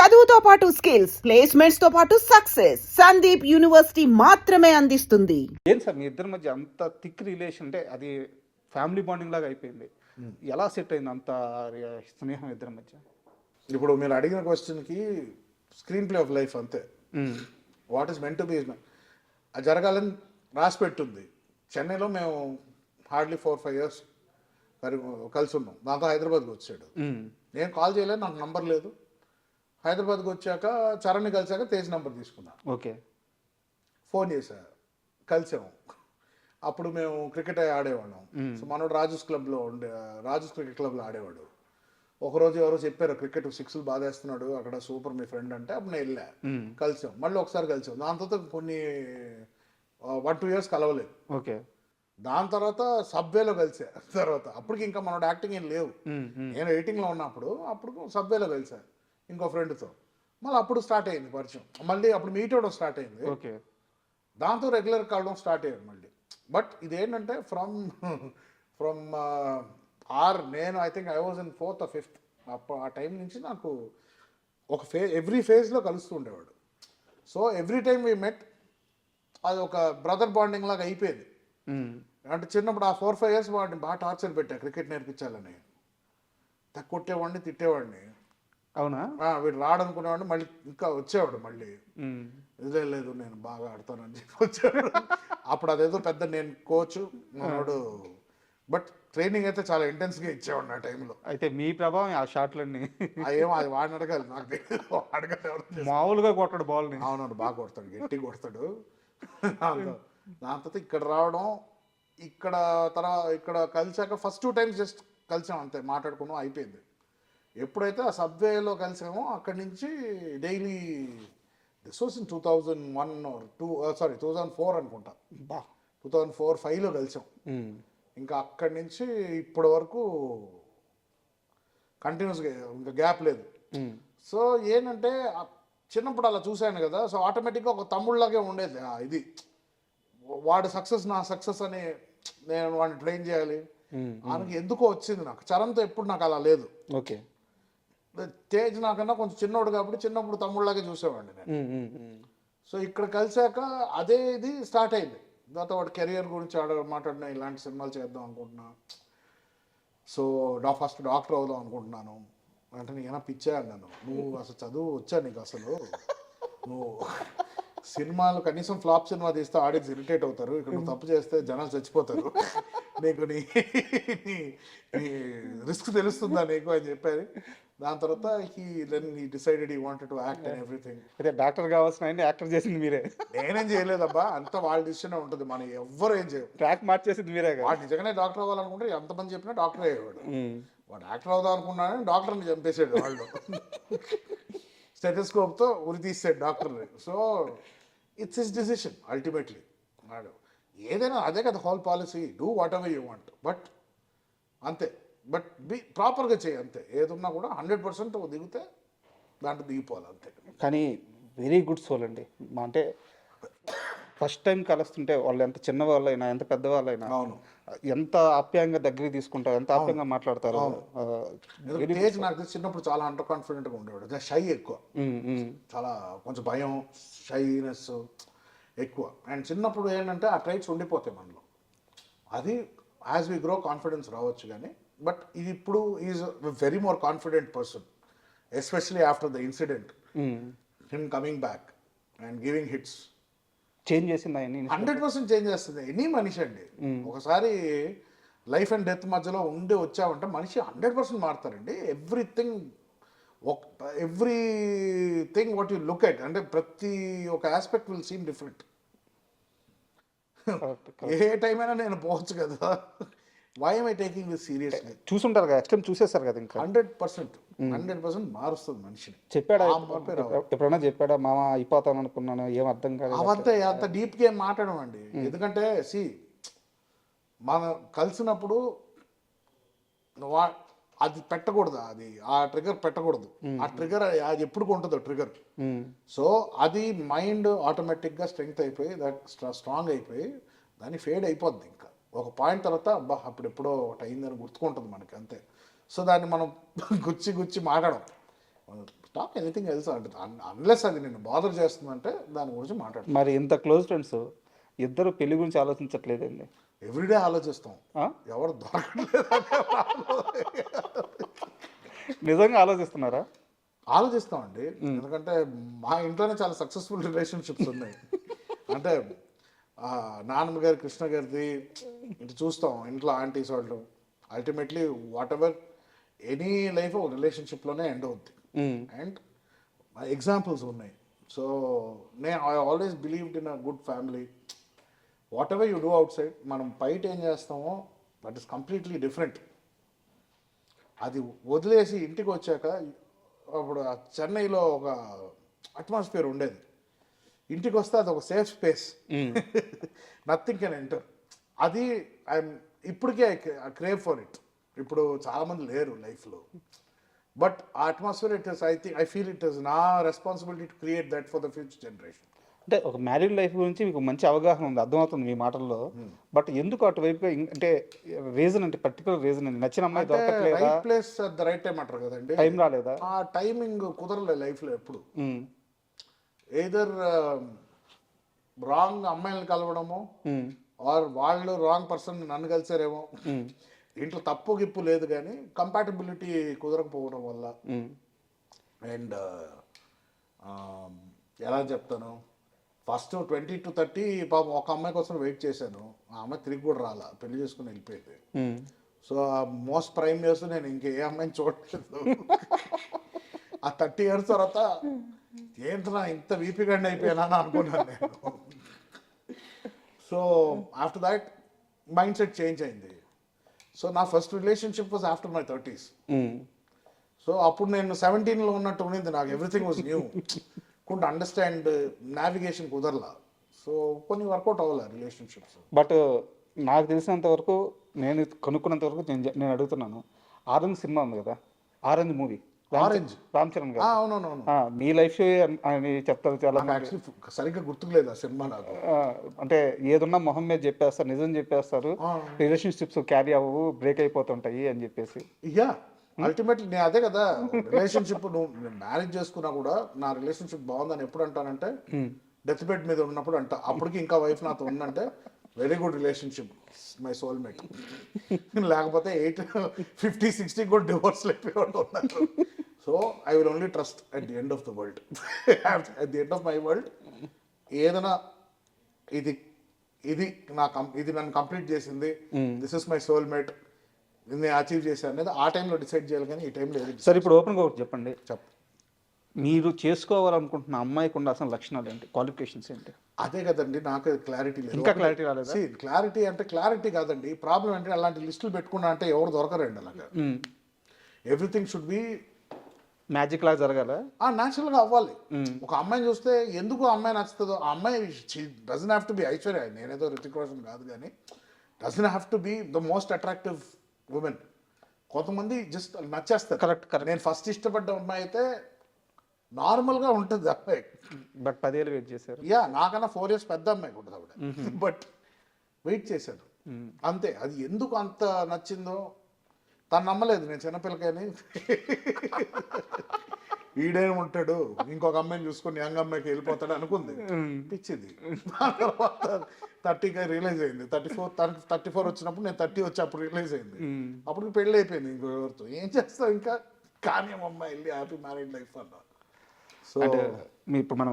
చదువుతో పాటు skills, placements తో పాటు సక్సెస్ సందీప్ యూనివర్సిటీ మాత్రమే అందిస్తుంది. ఏం సార్ మీ ఇద్దరి మధ్య అంత థిక్ రిలేషన్, అంటే అది ఫ్యామిలీ బాండింగ్ లాగా అయిపోయింది. ఎలా సెట్ అయింది అంత స్నేహం ఇద్దరి మధ్య? ఇప్పుడు మీరు అడిగిన క్వశ్చన్కి స్క్రీన్ ప్లే ఆఫ్ లైఫ్ అంతే. What is meant to be అది జరగాలని రాసి పెట్టుంది. చెన్నైలో మేము హార్డ్లీ 4-5 years కలిసి ఉన్నాం. దాంతో హైదరాబాద్కి వచ్చాడు. నేను కాల్ చేయలేదు, నాకు నంబర్ లేదు. హైదరాబాద్కి వచ్చాక చరణ్ని కలిసాక తేజ్ నెంబర్ తీసుకున్నా. ఓకే, ఫోన్ చేశా, కలిసాము. అప్పుడు మేము క్రికెట్ ఆడేవాళ్ళం. సో మనోడు రాజూస్ క్రికెట్ క్లబ్లో ఆడేవాడు. ఒకరోజు ఎవరో చెప్పారు క్రికెట్ 6లు బాధేస్తున్నాడు అక్కడ, సూపర్ మీ ఫ్రెండ్ అంటే, అప్పుడు నేను వెళ్ళా, కలిసాం. మళ్ళీ ఒకసారి కలిసాం. దాని తర్వాత కొన్ని 1-2 years కలవలేదు. ఓకే, దాని తర్వాత సబ్వేలో కలిసా. తర్వాత అప్పటికి ఇంకా మనోడు యాక్టింగ్ ఏం లేవు. నేను ఎడిటింగ్లో ఉన్నప్పుడు అప్పుడు సబ్వేలో కలిసా ఇంకో ఫ్రెండ్తో. మళ్ళీ అప్పుడు స్టార్ట్ అయింది పరిచయం. మళ్ళీ అప్పుడు మీట్ అవ్వడం స్టార్ట్ అయింది. ఓకే, దాంతో రెగ్యులర్ కలవడం స్టార్ట్ అయ్యాడు మళ్ళీ. బట్ ఇదేంటంటే ఫ్రమ్ నేను I think I was in 4th or 5th. ఆ టైం నుంచి నాకు ఒక ఎవ్రీ ఫేజ్లో కలుస్తూ ఉండేవాడు. So every time we met అది ఒక బ్రదర్ బాండింగ్ లాగా అయిపోయేది. అంటే చిన్నప్పుడు ఆ 4-5 years వాడిని బాగా టార్చర్ పెట్టా క్రికెట్ నేర్పించాలని. కొట్టేవాడిని, తిట్టేవాడిని. అవునా? వీడు రాడనుకునేవాడిని, మళ్ళీ ఇంకా వచ్చేవాడు. మళ్ళీ లేదు నేను బాగా ఆడతానని చెప్పి వచ్చాడు. అప్పుడు అదేదో పెద్ద నేను కోచ్ మనోడు, బట్ ట్రైనింగ్ అయితే చాలా ఇంటెన్స్గా ఇచ్చేవాడు ఆ టైంలో. అయితే మీ ప్రభావం ఆ షాట్లన్నీ ఏమో అది వాడిని అడగాలి, నాకు తెలియదు. అడగాలి, మామూలుగా కొట్టాడు బాల్ని. అవునవును, బాగా కొడతాడు, గట్టి కొడతాడు. దాని తర్వాత ఇక్కడ రావడం, ఇక్కడ కలిసాక ఫస్ట్ 2 times జస్ట్ కలిసాం అంతే, మాట్లాడుకున్నాం, అయిపోయింది. ఎప్పుడైతే ఆ సబ్వేలో కలిసామో అక్కడి నుంచి daily, this was in 2001 or 2004 అనుకుంటా. 2004-5లో కలిసాం. ఇంకా అక్కడి నుంచి ఇప్పటి వరకు కంటిన్యూస్గా, ఇంకా గ్యాప్ లేదు. సో ఏంటంటే చిన్నప్పుడు అలా చూశాను కదా, సో ఆటోమేటిక్గా ఒక తమ్ముళ్ళలాగే ఉండేది. ఇది వాడు సక్సెస్ నా సక్సెస్ అని నేను వాడిని ట్రైన్ చేయాలి ఆయనకి ఎందుకో వచ్చింది. నాకు చరణ్తో ఎప్పుడు నాకు అలా లేదు. ఓకే, తేజ్ నాకన్నా కొంచెం చిన్నోడు కాబట్టి చిన్నప్పుడు తమ్ముళ్ళలాగే చూసేవాడిని నేను. సో ఇక్కడ కలిసాక అదే ఇది స్టార్ట్ అయింది. దాంతో వాడు కెరియర్ గురించి మాట్లాడినా, ఇలాంటి సినిమాలు చేద్దాం అనుకుంటున్నా, సో ఫస్ట్ డాక్టర్ అవుదాం అనుకుంటున్నాను అంటే, నేను పిచ్చా అన్నాను. నువ్వు అసలు చదువు వచ్చా నీకు? అసలు నువ్వు సినిమాలు కనీసం ఫ్లాప్ సినిమా తీస్తే ఆడియన్స్ ఇరిటేట్ అవుతారు, ఇక్కడ నువ్వు తప్పు చేస్తే జనాలు చచ్చిపోతారు, నీకు నీ రిస్క్ తెలుస్తుందా నీకు అని చెప్పారు. దాని తర్వాత he decided he wanted to act and everything. అయితే డాక్టర్ కావాల్సిన యాక్టర్ చేసింది మీరే? నేనేం చేయలేదబ్బా, అంతా వాళ్ళ డిసిషన్ ఉంటుంది, మనం ఎవ్వరు ఏం చేయరు. ట్రాక్ మార్చేసింది మీరే. వాడు నిజంగానే డాక్టర్ అవ్వాలనుకుంటే ఎంతమంది చెప్పినా డాక్టర్ అయ్యేవాడు. వాడు యాక్టర్ అవుదాం అనుకున్నాడని డాక్టర్ని చంపేసాడు వాళ్ళు. స్టెథోస్కోప్తో ఉరి తీసాడు డాక్టర్ని. So it's his decision ultimately. వాడు ఏదైనా అదే కదా whole policy, do what ever you want, but అంతే. బట్ ప్రాపర్గా చేయి అంతే. ఏదున్నా కూడా 100% దిగితే దాంట్లో దిగిపోవాలి అంతే. కానీ వెరీ గుడ్ సోల్ అండి. అంటే ఫస్ట్ టైం కలుస్తుంటే వాళ్ళు ఎంత చిన్నవాళ్ళైనా ఎంత పెద్దవాళ్ళైనా ఎంత ఆప్యాయంగా దగ్గరికి తీసుకుంటారు, ఎంత ఆప్యాయంగా మాట్లాడతారు. తేజ్ నాకు చిన్నప్పుడు చాలా అండర్ కాన్ఫిడెంట్గా ఉండేవాడు, షై ఎక్కువ, చాలా కొంచెం భయం, షైనెస్ ఎక్కువ. అండ్ చిన్నప్పుడు ఏంటంటే ఆ ట్రైట్స్ ఉండిపోతాయి మనలో. అది యాజ్ వి గ్రో కాన్ఫిడెన్స్ రావచ్చు కానీ, బట్ ఇది ఇప్పుడు is very more confident person, especially after the incident, him coming back and giving hits. Change చేసింది ఆయన 100% చేంజ్ చేస్తుంది ఎనీ మనిషి అండి. ఒకసారి లైఫ్ అండ్ డెత్ మధ్యలో ఉండి వచ్చామంటే మనిషి 100% మారుతారండి. Everything what you look at, అంటే ప్రతి ఒక ఆస్పెక్ట్ విల్ సీమ్ డిఫరెంట్. ఏ టైం అయినా నేను పోవచ్చు కదా, why am I taking this seriously? చూసుంటారు కదా, ఎక్స్ట్రీమ్ చూసేస్తారు కదా. ఇంకా 100% మారుస్తుంది మనిషిని. చెప్పాడా ఎప్పుడైనా? చెప్పాడా మామ అయిపోతాను అనుకున్నాను, ఏం అర్థం కాదు? అవంతా అంత డీప్గా ఏం మాట్లాడడం అండి. ఎందుకంటే మనం కలిసినప్పుడు అది పెట్టకూడదు, అది ఆ ట్రిగర్ పెట్టకూడదు. ఆ ట్రిగర్ అది ఎప్పుడు ఉంటుందో ట్రిగర్. సో అది మైండ్ ఆటోమేటిక్గా స్ట్రెంగ్త్ అయిపోయి స్ట్రాంగ్ అయిపోయి దాన్ని ఫేడ్ అయిపోద్ది. ఇంకా ఒక పాయింట్ తర్వాత అబ్బా అప్పుడు ఎప్పుడో ఒకటి అయిందని గుర్తుకుంటుంది మనకి అంతే. సో దాన్ని మనం గుచ్చి మాట్లాడడం. టాక్ ఎనీథింగ్ ఎల్స్ అంటే అన్లెస్ అది నేను బాదర్ చేస్తుందంటే దాని గురించి మాట్లాడతాను. మరి ఇంత క్లోజ్ ఫ్రెండ్స్ ఇద్దరు పెళ్లి గురించి ఆలోచించట్లేదండి? ఎవ్రీడే ఆలోచిస్తాం, ఆ? ఎవరు దొరకట్లేదు. నిజంగా ఆలోచిస్తున్నారా? ఆలోచిస్తామండి, ఎందుకంటే మా ఇంట్లోనే చాలా సక్సెస్ఫుల్ రిలేషన్షిప్స్ ఉన్నాయి. అంటే నాన్నమ్మ గారి, కృష్ణ గారిది ఇటు చూస్తాం, ఇంట్లో ఆంటీస్ వాళ్ళు. Ultimately what ever any life ఒక రిలేషన్షిప్లోనే ఎండ్ అవుద్ది. అండ్ ఎగ్జాంపుల్స్ ఉన్నాయి. So I always believed in a good family. What ever you do out side, మనం బయట ఏం చేస్తామో దట్ ఈస్ కంప్లీట్లీ డిఫరెంట్. అది వదిలేసి ఇంటికి వచ్చాక, అప్పుడు ఆ చెన్నైలో ఒక అట్మాస్ఫియర్ ఉండేది, ఇంటికి వస్తే అది ఒక safe space, nothing can enter. అది ఇప్పటికే ఐ క్రేవ్ ఫర్ ఇట్. ఇప్పుడు చాలామంది లేరు లైఫ్లో, బట్ ఆ atmosphere it is, I feel it is నా responsibility to create that for the future generation. అంటే ఒక మ్యారీడ్ లైఫ్ గురించి మీకు మంచి అవగాహన ఉంది, అర్థమవుతుంది మీ మాటల్లో. బట్ ఎందుకు అటువైపుగా అంటే రీజన్, అంటే పర్టికులర్ రీజన్ అండి? నచ్చిన అమ్మాయి దొరకట్లేదా? Right place at the right time అంటారు కదండి. టైం రాలేదా? ఆ టైమింగ్ కుదరలే లైఫ్లో ఎప్పుడు. ఎయిదర్ రాంగ్ అమ్మాయిలను కలవడము, ఆర్ వాళ్ళు రాంగ్ పర్సన్ నన్ను కలిసారేమో. ఇంట్లో తప్పు గిప్పు లేదు, కానీ కంపాటబిలిటీ కుదరకపోవడం వల్ల. అండ్ ఎలా చెప్తాను, ఫస్ట్ 20 to 30 పాపం ఒక అమ్మాయి కోసం వెయిట్ చేశాను. ఆ అమ్మాయి తిరిగి కూడా రాలా, పెళ్లి చేసుకుని వెళ్ళిపోయింది. సో ఆ మోస్ట్ ప్రైమ్ ఇయర్స్ నేను ఇంకే అమ్మాయిని చూడలేదు. ఆ 30 years తర్వాత ఏంటన్నా ఇంత వీపీగండి అయిపోయానా అని అనుకున్నాను నేను. So after that mind set change అయింది. సో నా first relationship was after my 30s. So అప్పుడు నేను 17లో ఉన్నట్టు ఉన్నది, నాకు everything was new. Can't understand, navigation కుదరలా. సో కొన్ని వర్కౌట్ అవ్వాలి రిలేషన్షిప్స్. బట్ నాకు తెలిసినంత వరకు, నేను కనుక్కున్నంత వరకు నేను అడుగుతున్నాను, ఆరెంజ్ సినిమా ఉంది కదా, orange movie, orange Ram Charan గారు. అవునవును, మీ లైఫ్ అని చెప్తారు చాలా. యాక్చువల్లీ సరిగ్గా గుర్తులేదు ఆ సినిమా నాకు. అంటే ఏదున్నా మొహం మీద చెప్పేస్తారు, నిజం చెప్పేస్తారు, రిలేషన్షిప్స్ క్యారీ అవ్వవు, బ్రేక్ అయిపోతుంటాయి అని చెప్పేసి. యా, అల్టిమేట్లీ నేను అదే కదా, రిలేషన్షిప్ నువ్వు మ్యారేజ్ చేసుకున్నా కూడా నా రిలేషన్షిప్ బాగుందని ఎప్పుడు అంటానంటే, డెత్ బెడ్ మీద ఉన్నప్పుడు అంట. అప్పటికి ఇంకా వైఫ్ నాతో ఉందంటే very good relationship, my soulmate. లేకపోతే 50-60 కూడా డివోర్స్ అయిపోయి ఉన్నారు. So I will only trust at the end of the world. At the end of my world ఏదైనా ఇది నన్ను కంప్లీట్ చేసింది, దిస్ ఇస్ మై సోల్మేట్, నేను అచీవ్ చేశాను అనేది ఆ టైంలో డిసైడ్ చేయాలి, కానీ ఈ టైంలో ఏది. సరే, ఇప్పుడు ఓపెన్గా ఒకటి చెప్పండి. మీరు చేసుకోవాలనుకుంటున్న అమ్మాయికి ఉన్న అసలు లక్షణాలు ఏంటి, క్వాలిఫికేషన్స్ ఏంటి? అదే కదండి, నాకు క్లారిటీ లేదు. ఇంకా క్లారిటీ రాలేదా? క్లారిటీ అంటే క్లారిటీ కాదండి, ప్రాబ్లం అంటే అలాంటి లిస్టులు పెట్టుకున్నా అంటే ఎవరు దొరకరండి అలాగా. ఎవ్రీథింగ్ షుడ్ బి మ్యాజిక్ లా జరగాల, న్యాచురల్గా అవ్వాలి. ఒక అమ్మాయిని చూస్తే ఎందుకు అమ్మాయి నచ్చుతుందో, ఆ అమ్మాయి doesn't have to be Aishwarya, నేనేదో రితిక్ రోషన్ కాదు, కానీ doesn't have to be the most attractive women. కొంతమంది జస్ట్ నచ్చేస్తారు. కరెక్ట్. నేను ఫస్ట్ ఇష్టపడ్డ అమ్మాయి అయితే నార్మల్గా ఉంటుంది అమ్మాయి, బట్ 10 ఏళ్ళు వెయిట్ చేశారు. యా, నాకన్నా 4 years పెద్ద అమ్మాయి ఉంటుంది ఆవిడ, బట్ వెయిట్ చేశాను అంతే. అది ఎందుకు అంత నచ్చిందో తను నమ్మలేదు, నేను చిన్నపిల్లకని ఈడేం ఉంటాడు ఇంకొక అమ్మాయిని చూసుకొని యంగ్ అమ్మాయికి వెళ్ళిపోతాడు అనుకుంది, పిచ్చింది. తర్వాత 30కి రియలైజ్ అయింది. 34 వచ్చినప్పుడు నేను 30 వచ్చి అప్పుడు రియలైజ్ అయింది. అప్పుడు పెళ్ళి అయిపోయింది ఇంకో ఎవరితో. ఏం చేస్తావు ఇంకా, కానీ అమ్మాయి వెళ్ళి హ్యాపీ మ్యారీడ్ లైఫ్ అన్నా. సో ఇప్పుడు మనం